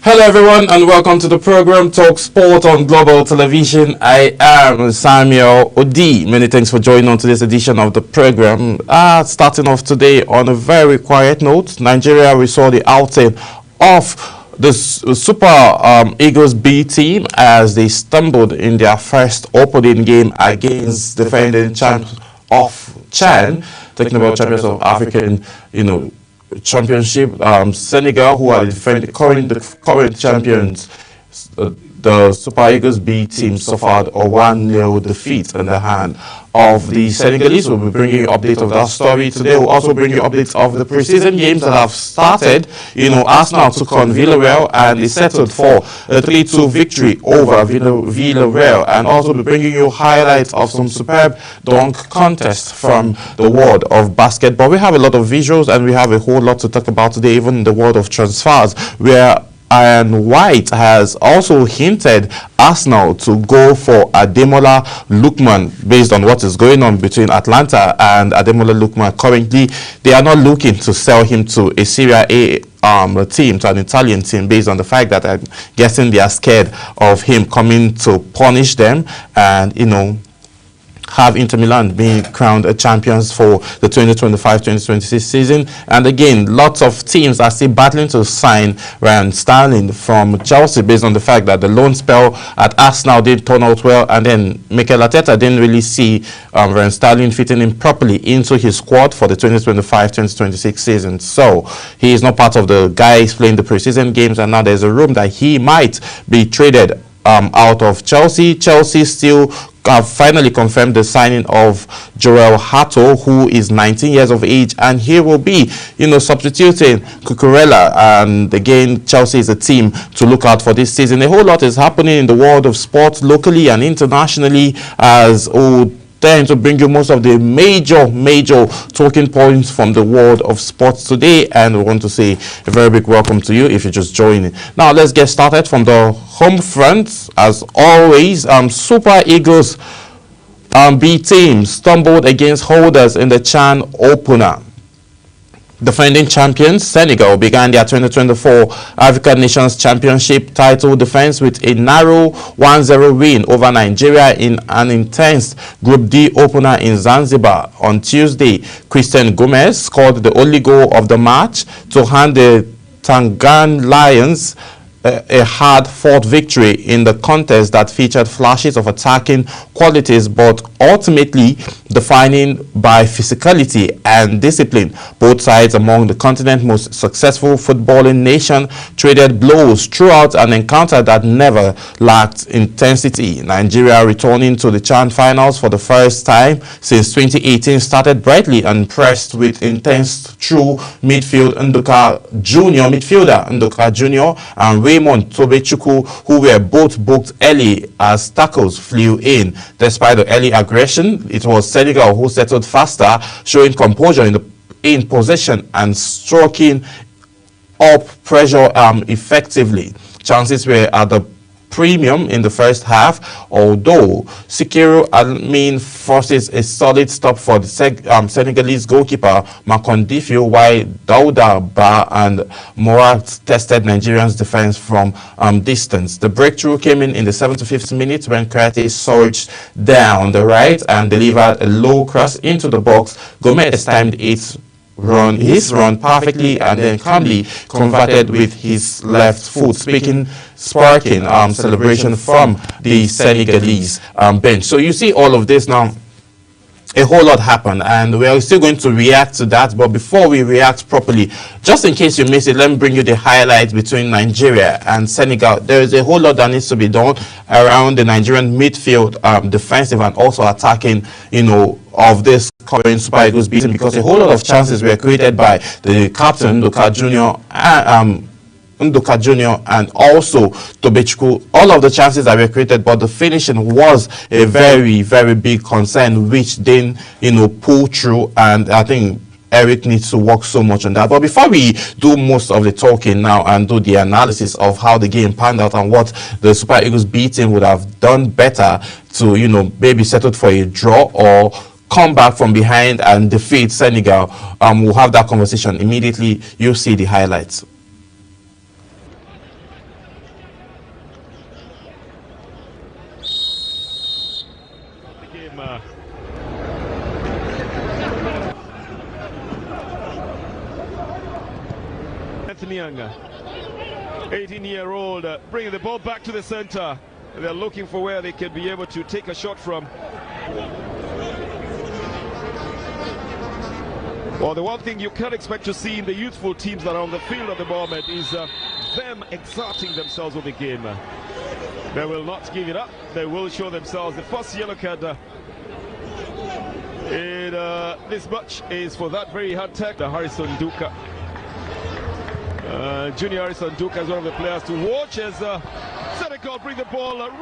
Hello everyone and welcome to the program Talk Sport on Global Television. I am Samuel Odi. Many thanks for joining on today's edition of the program. Starting off today on a very quiet note, Nigeria, we saw the outing of the Super Eagles B team as they stumbled in their first opening game against defending champs of CHAN, talking about champions of African, Championship. Senegal, who are the current champions, the Super Eagles B team suffered a 1-0 defeat in the hand of the Senegalese. We'll be bringing you updates of that story today. We'll also bring you updates of the preseason games that have started. Arsenal took on Villarreal and they settled for a 3-2 victory over Villarreal, and also be bringing you highlights of some superb dunk contests from the world of basketball. We have a lot of visuals and we have a whole lot to talk about today, even in the world of transfers, where Ian White has also hinted Arsenal to go for Ademola Lookman based on what is going on between Atlanta and Ademola Lookman. Currently, they are not looking to sell him to a Serie A team, to an Italian team, based on the fact that I'm guessing they are scared of him coming to punish them and, have Inter Milan being crowned champions for the 2025-2026 season. And again, lots of teams are still battling to sign Raheem Sterling from Chelsea based on the fact that the loan spell at Arsenal did turn out well, and then Mikel Arteta didn't really see Raheem Sterling fitting in properly into his squad for the 2025-2026 season. So he is not part of the guys playing the preseason games, and now there's a room that he might be traded out of Chelsea. Chelsea still have finally confirmed the signing of Joel Hato, who is 19 years of age, and he will be, substituting Cucurella. And again, Chelsea is a team to look out for this season. A whole lot is happening in the world of sports, locally and internationally, as trying to bring you most of the major talking points from the world of sports today. And we want to say a very big welcome to you if you're just joining. Now let's get started from the home front. As always, Super Eagles B team stumbled against holders in the CHAN opener. Defending champions Senegal began their 2024 African Nations Championship title defense with a narrow 1-0 win over Nigeria in an intense Group D opener in Zanzibar on Tuesday. Christian Gomez scored the only goal of the match to hand the Tangan Lions a hard-fought victory in the contest that featured flashes of attacking qualities, but ultimately defining by physicality and discipline. Both sides, among the continent's most successful footballing nation, traded blows throughout an encounter that never lacked intensity. Nigeria, returning to the CHAN finals for the first time since 2018, started brightly and pressed with intense through midfielder Nduka Jr. and Raymond Tobechukwu, who were both booked early as tackles flew in. Despite the early aggression, it was Senegal who settled faster, showing composure in possession and stroking up pressure effectively. Chances were at the premium in the first half, although Sikiru Amin forces a solid stop for the Senegalese goalkeeper Makondifio, while Dauda Ba and Morat tested Nigerians' defense from distance. The breakthrough came in the 75th minute when Kouyaté surged down the right and delivered a low cross into the box. Gomez timed his run perfectly and then calmly converted with his left foot, sparking celebration from the Senegalese bench. So you see all of this now. A whole lot happened, and we are still going to react to that. But before we react properly, just in case you missed it, let me bring you the highlights between Nigeria and Senegal. There is a whole lot that needs to be done around the Nigerian midfield, defensive and also attacking, of this current Super Eagles beating, because a whole lot of chances were created by the captain, Nduka Jr. and also Tobechukwu. All of the chances that were created, but the finishing was a very, very big concern, which didn't, pull through. And I think Eric needs to work so much on that. But before we do most of the talking now and do the analysis of how the game panned out and what the Super Eagles B team would have done better to, maybe settled for a draw or come back from behind and defeat Senegal, we'll have that conversation immediately. You'll see the highlights. game. Anthony Young, 18-year-old, bringing the ball back to the center. They're looking for where they can be able to take a shot from. Well, the one thing you can't expect to see in the youthful teams that are on the field at the moment is them exerting themselves with the game. They will not give it up. They will show themselves. The first yellow card in this match is for that very hard tackle, Harrison Duka. Junior Harrison Duka is one of the players to watch as Senegal bring the ball right.